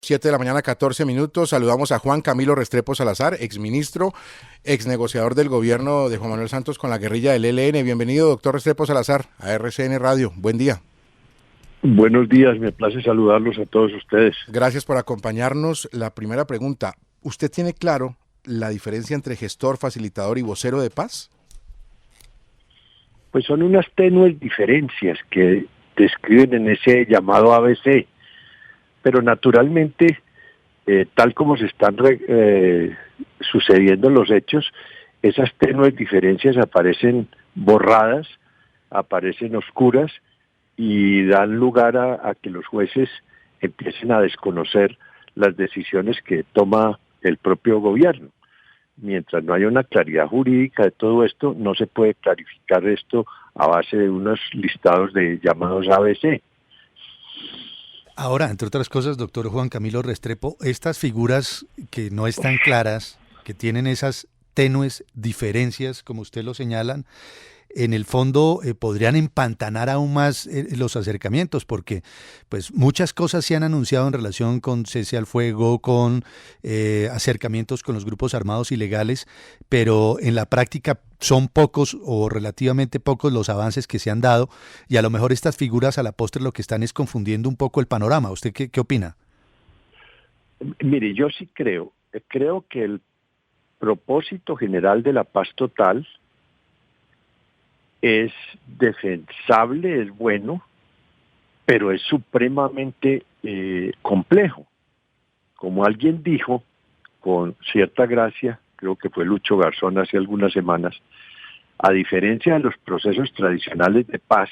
7 de la mañana, 14 minutos. Saludamos a Juan Camilo Restrepo Salazar, exministro, exnegociador del gobierno de Juan Manuel Santos con la guerrilla del ELN. Bienvenido, doctor Restrepo Salazar, a RCN Radio. Buen día. Buenos días, me place saludarlos a todos ustedes. Gracias por acompañarnos. La primera pregunta, ¿usted tiene claro la diferencia entre gestor, facilitador y vocero de paz? Pues son unas tenues diferencias que describen en ese llamado ABC, pero naturalmente, tal como se están sucediendo los hechos, esas tenues diferencias aparecen borradas, aparecen oscuras y dan lugar a que los jueces empiecen a desconocer las decisiones que toma el propio gobierno. Mientras no haya una claridad jurídica de todo esto, no se puede clarificar esto a base de unos listados de llamados ABC. Ahora, entre otras cosas, doctor Juan Camilo Restrepo, estas figuras que no están claras, que tienen esas tenues diferencias, como usted lo señalan, en el fondo podrían empantanar aún más los acercamientos, porque pues muchas cosas se han anunciado en relación con cese al fuego, con acercamientos con los grupos armados ilegales, pero en la práctica son pocos o relativamente pocos los avances que se han dado, y a lo mejor estas figuras a la postre lo que están es confundiendo un poco el panorama. ¿Usted qué opina? Mire, yo sí creo que el propósito general de la paz total es defensable, es bueno, pero es supremamente complejo. Como alguien dijo, con cierta gracia, creo que fue Lucho Garzón hace algunas semanas, a diferencia de los procesos tradicionales de paz,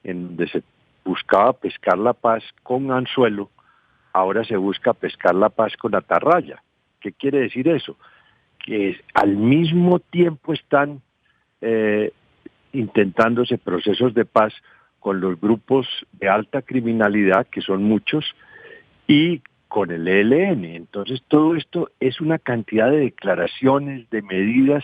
en donde se buscaba pescar la paz con anzuelo, ahora se busca pescar la paz con atarraya. ¿Qué quiere decir eso? Que al mismo tiempo están intentándose procesos de paz con los grupos de alta criminalidad, que son muchos, y con el ELN. Entonces todo esto es una cantidad de declaraciones, de medidas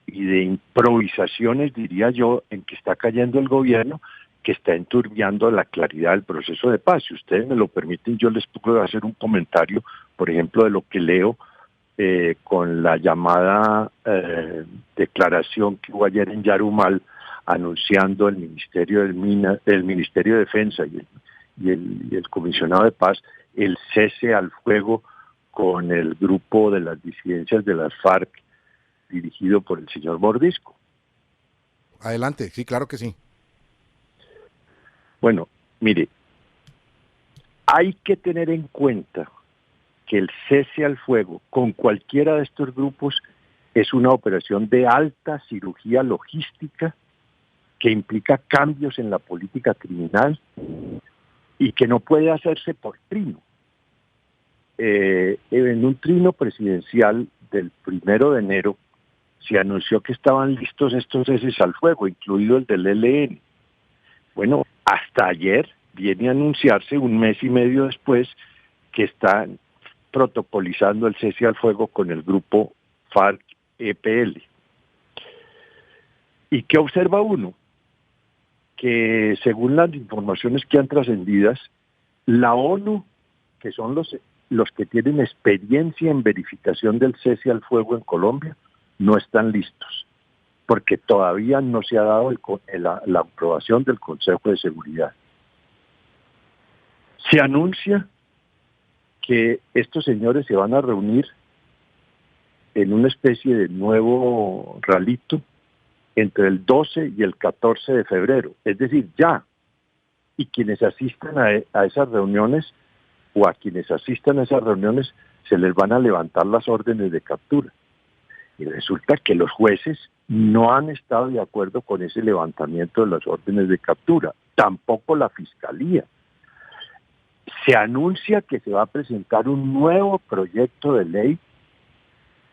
y de improvisaciones, diría yo, en que está cayendo el gobierno, que está enturbiando la claridad del proceso de paz. Si ustedes me lo permiten, yo les puedo hacer un comentario, por ejemplo, de lo que leo con la llamada declaración que hubo ayer en Yarumal, anunciando el Ministerio del Ministerio de Defensa y el Comisionado de Paz el cese al fuego con el grupo de las disidencias de las FARC dirigido por el señor Mordisco. Adelante, sí, claro que sí. Bueno, mire, hay que tener en cuenta que el cese al fuego con cualquiera de estos grupos es una operación de alta cirugía logística que implica cambios en la política criminal y que no puede hacerse por trino. En un trino presidencial del 1 de enero se anunció que estaban listos estos ceses al fuego, incluido el del ELN. Bueno, hasta ayer viene a anunciarse, un mes y medio después, que están protocolizando el cese al fuego con el grupo FARC-EPL. ¿Y qué observa uno? Que según las informaciones que han trascendidas, la ONU, que son los que tienen experiencia en verificación del cese al fuego en Colombia, no están listos, porque todavía no se ha dado la aprobación del Consejo de Seguridad. Se anuncia que estos señores se van a reunir en una especie de nuevo ralito entre el 12 y el 14 de febrero, es decir, ya. Y quienes asistan a esas reuniones, o a quienes asistan a esas reuniones, se les van a levantar las órdenes de captura. Y resulta que los jueces no han estado de acuerdo con ese levantamiento de las órdenes de captura, tampoco la Fiscalía. Se anuncia que se va a presentar un nuevo proyecto de ley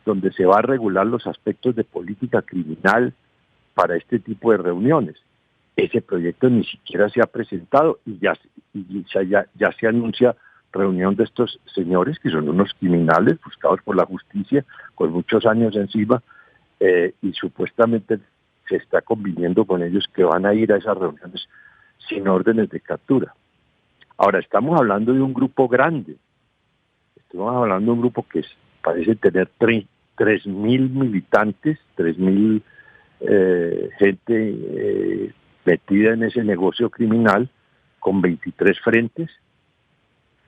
donde se va a regular los aspectos de política criminal para este tipo de reuniones. Ese proyecto ni siquiera se ha presentado y ya se anuncia reunión de estos señores, que son unos criminales buscados por la justicia con muchos años encima, y supuestamente se está conviniendo con ellos que van a ir a esas reuniones sin órdenes de captura. Ahora, estamos hablando de un grupo grande, Estamos hablando de un grupo que parece tener 3.000 militantes, 3.000 gente metida en ese negocio criminal con 23 frentes.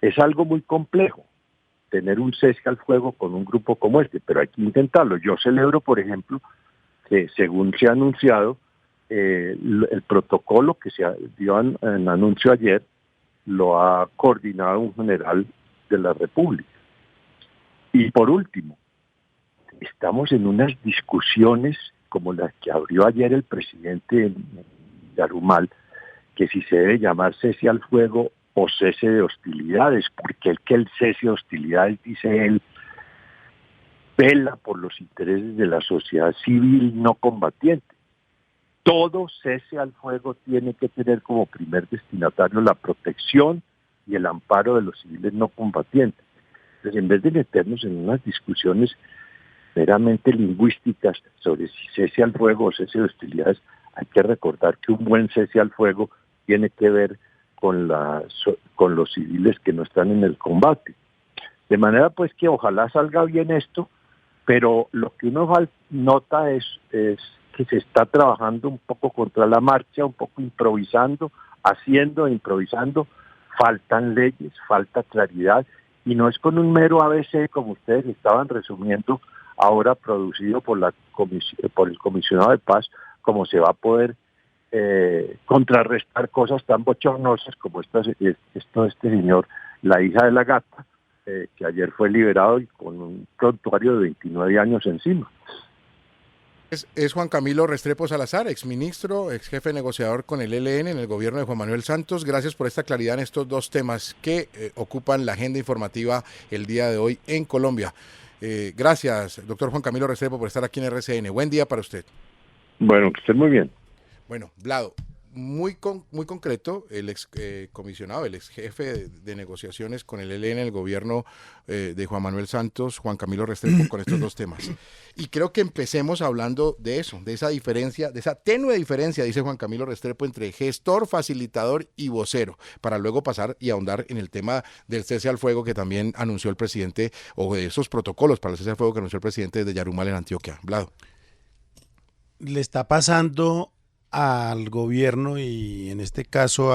Es algo muy complejo tener un cese al fuego con un grupo como este, pero hay que intentarlo. Yo celebro, por ejemplo, que según se ha anunciado, el protocolo que se dio en anuncio ayer lo ha coordinado un general de la República. Y por último, estamos en unas discusiones como las que abrió ayer el presidente Yarumal, que si se debe llamar cese al fuego o cese de hostilidades, porque el cese de hostilidades, dice él, vela por los intereses de la sociedad civil no combatiente. Todo cese al fuego tiene que tener como primer destinatario la protección y el amparo de los civiles no combatientes. Entonces, en vez de meternos en unas discusiones meramente lingüísticas sobre si cese al fuego o cese de hostilidades, hay que recordar que un buen cese al fuego tiene que ver con los civiles que no están en el combate. De manera pues que ojalá salga bien esto, pero lo que uno nota es que se está trabajando un poco contra la marcha, un poco improvisando, improvisando, faltan leyes, falta claridad, y no es con un mero ABC como ustedes estaban resumiendo, ahora producido por el comisionado de paz, como se va a poder contrarrestar cosas tan bochornosas como este señor, la hija de la gata, que ayer fue liberado y con un prontuario de 29 años encima. Es Juan Camilo Restrepo Salazar, exministro, ex jefe negociador con el ELN en el gobierno de Juan Manuel Santos. Gracias por esta claridad en estos dos temas que ocupan la agenda informativa el día de hoy en Colombia. Gracias, doctor Juan Camilo Restrepo, por estar aquí en RCN. Buen día para usted. Bueno, que esté muy bien. Bueno, Vlado, muy concreto, el ex comisionado, el ex jefe de negociaciones con el ELN en el gobierno de Juan Manuel Santos, Juan Camilo Restrepo, con estos dos temas. Y creo que empecemos hablando de eso, de esa diferencia, de esa tenue diferencia, dice Juan Camilo Restrepo, entre gestor, facilitador y vocero, para luego pasar y ahondar en el tema del cese al fuego que también anunció el presidente, o de esos protocolos para el cese al fuego que anunció el presidente de Yarumal en Antioquia. Vlado. Le está pasando al gobierno y en este caso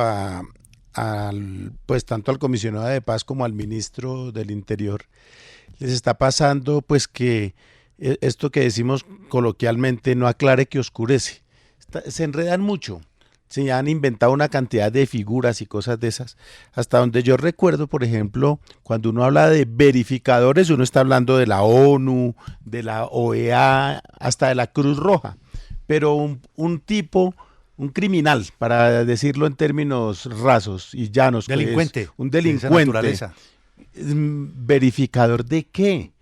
pues tanto al comisionado de paz como al ministro del Interior, les está pasando pues que esto que decimos coloquialmente no aclare que oscurece. Se enredan mucho, se han inventado una cantidad de figuras y cosas de esas, hasta donde yo recuerdo, por ejemplo, cuando uno habla de verificadores, uno está hablando de la ONU, de la OEA, hasta de la Cruz Roja. Pero un tipo, un criminal, para decirlo en términos rasos y llanos. Delincuente. Un delincuente. ¿Verificador de qué?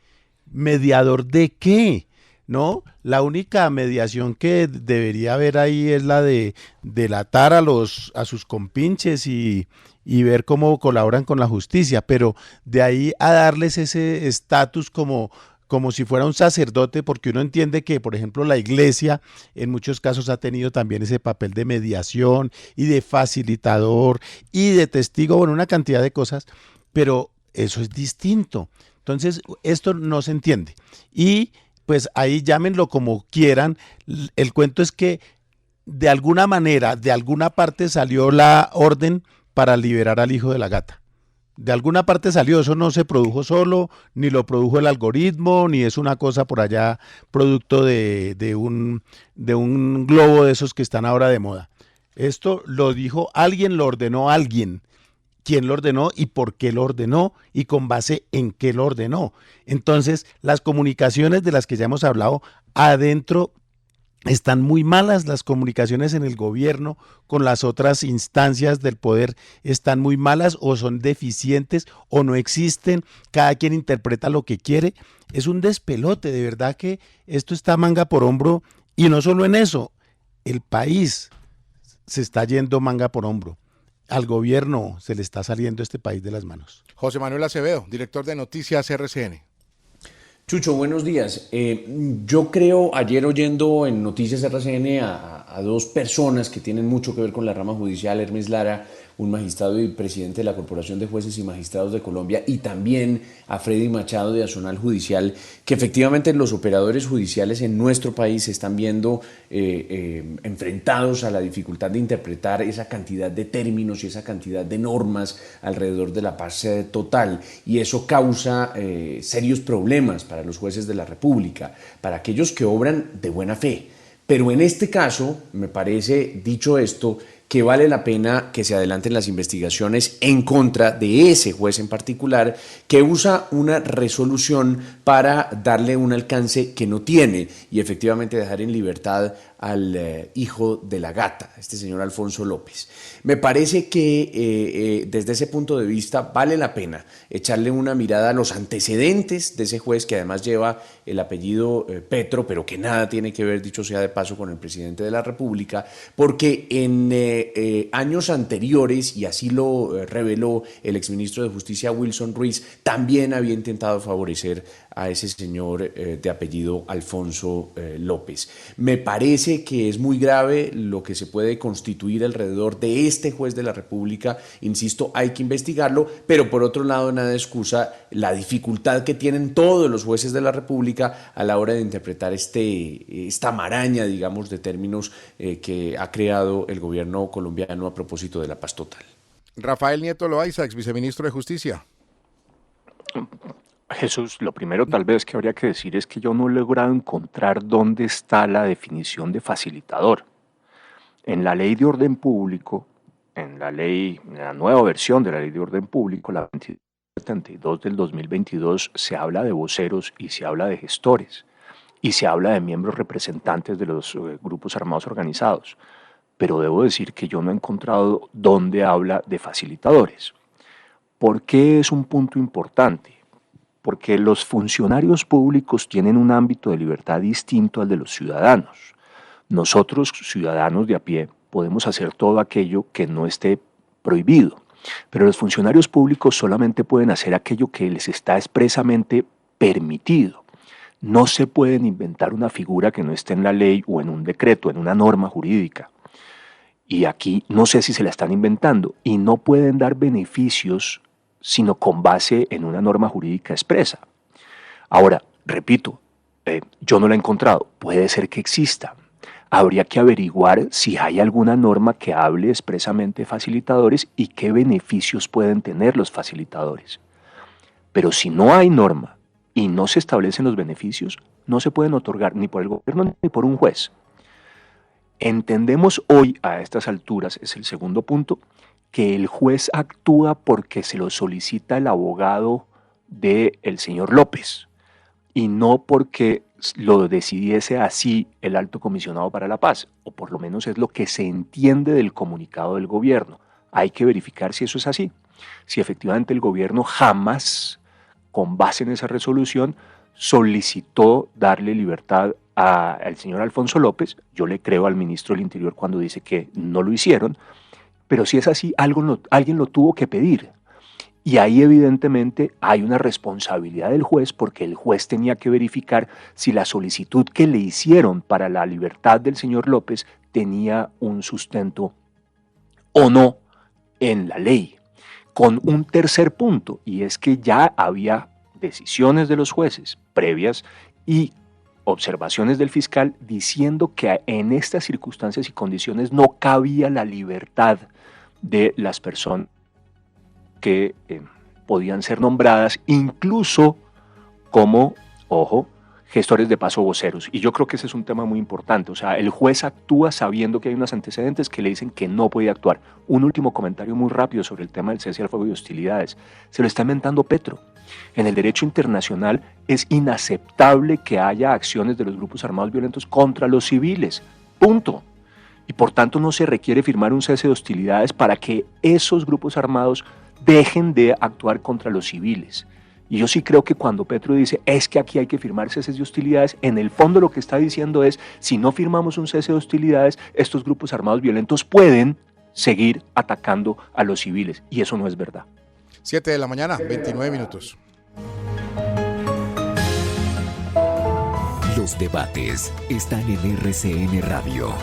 ¿Mediador de qué? ¿No? La única mediación que debería haber ahí es la de delatar a sus compinches y ver cómo colaboran con la justicia, pero de ahí a darles ese estatus como si fuera un sacerdote, porque uno entiende que, por ejemplo, la iglesia en muchos casos ha tenido también ese papel de mediación y de facilitador y de testigo, bueno, una cantidad de cosas, pero eso es distinto. Entonces, esto no se entiende. Y pues ahí llámenlo como quieran, el cuento es que de alguna manera, de alguna parte salió la orden para liberar al hijo de la gata. De alguna parte salió, eso no se produjo solo, ni lo produjo el algoritmo, ni es una cosa por allá producto de un globo de esos que están ahora de moda. Esto lo dijo alguien, lo ordenó alguien. ¿Quién lo ordenó y por qué lo ordenó y con base en qué lo ordenó? Entonces, las comunicaciones de las que ya hemos hablado adentro están muy malas, las comunicaciones en el gobierno con las otras instancias del poder están muy malas o son deficientes o no existen, cada quien interpreta lo que quiere, es un despelote, de verdad que esto está manga por hombro y no solo en eso, el país se está yendo manga por hombro, al gobierno se le está saliendo este país de las manos. José Manuel Acevedo, director de Noticias RCN. Chucho, buenos días. Yo creo, ayer oyendo en Noticias RCN a dos personas que tienen mucho que ver con la rama judicial, Hermes Lara, un magistrado y presidente de la Corporación de Jueces y Magistrados de Colombia, y también a Freddy Machado de Azonal Judicial, que efectivamente los operadores judiciales en nuestro país se están viendo enfrentados a la dificultad de interpretar esa cantidad de términos y esa cantidad de normas alrededor de la paz total, y eso causa serios problemas para los jueces de la República, para aquellos que obran de buena fe. Pero en este caso, me parece, dicho esto, que vale la pena que se adelanten las investigaciones en contra de ese juez en particular, que usa una resolución para darle un alcance que no tiene y efectivamente dejar en libertad al hijo de la gata, este señor Alfonso López. Me parece que desde ese punto de vista vale la pena echarle una mirada a los antecedentes de ese juez, que además lleva el apellido Petro, pero que nada tiene que ver, dicho sea de paso, con el presidente de la República, porque en años anteriores, y así lo reveló el exministro de Justicia Wilson Ruiz, también había intentado favorecer a ese señor de apellido Alfonso López. Me parece que es muy grave lo que se puede constituir alrededor de este juez de la República. Insisto, hay que investigarlo, pero por otro lado nada excusa la dificultad que tienen todos los jueces de la República a la hora de interpretar esta maraña, digamos, de términos que ha creado el gobierno colombiano a propósito de la paz total. Rafael Nieto Loaiza, ex viceministro de Justicia. Jesús, lo primero tal vez que habría que decir es que yo no he logrado encontrar dónde está la definición de facilitador. En la Ley de Orden Público, en la nueva versión de la Ley de Orden Público, la 2272 del 2022, se habla de voceros y se habla de gestores y se habla de miembros representantes de los grupos armados organizados. Pero debo decir que yo no he encontrado dónde habla de facilitadores. ¿Por qué es un punto importante? Porque los funcionarios públicos tienen un ámbito de libertad distinto al de los ciudadanos. Nosotros, ciudadanos de a pie, podemos hacer todo aquello que no esté prohibido, pero los funcionarios públicos solamente pueden hacer aquello que les está expresamente permitido. No se pueden inventar una figura que no esté en la ley o en un decreto, en una norma jurídica. Y aquí no sé si se la están inventando, y no pueden dar beneficios sino con base en una norma jurídica expresa. Ahora, repito, yo no la he encontrado, puede ser que exista. Habría que averiguar si hay alguna norma que hable expresamente de facilitadores y qué beneficios pueden tener los facilitadores. Pero si no hay norma y no se establecen los beneficios, no se pueden otorgar ni por el gobierno ni por un juez. Entendemos hoy, a estas alturas, es el segundo punto, que el juez actúa porque se lo solicita el abogado del señor López y no porque lo decidiese así el Alto Comisionado para la Paz, o por lo menos es lo que se entiende del comunicado del gobierno. Hay que verificar si eso es así, si efectivamente el gobierno jamás, con base en esa resolución, solicitó darle libertad al señor Alfonso López. Yo le creo al ministro del Interior cuando dice que no lo hicieron, pero si es así, alguien lo tuvo que pedir. Y ahí evidentemente hay una responsabilidad del juez, porque el juez tenía que verificar si la solicitud que le hicieron para la libertad del señor López tenía un sustento o no en la ley. Con un tercer punto, y es que ya había decisiones de los jueces previas y observaciones del fiscal diciendo que en estas circunstancias y condiciones no cabía la libertad de las personas que podían ser nombradas incluso como, ojo, gestores de paz o voceros. Y yo creo que ese es un tema muy importante. O sea, el juez actúa sabiendo que hay unos antecedentes que le dicen que no puede actuar. Un último comentario muy rápido sobre el tema del cese al fuego y hostilidades. Se lo está inventando Petro. En el derecho internacional es inaceptable que haya acciones de los grupos armados violentos contra los civiles. Punto. Y por tanto no se requiere firmar un cese de hostilidades para que esos grupos armados dejen de actuar contra los civiles. Y yo sí creo que cuando Petro dice es que aquí hay que firmar ceses de hostilidades, en el fondo lo que está diciendo es, si no firmamos un cese de hostilidades, estos grupos armados violentos pueden seguir atacando a los civiles. Y eso no es verdad. 7 de la mañana, 29 minutos. Los debates están en RCN Radio.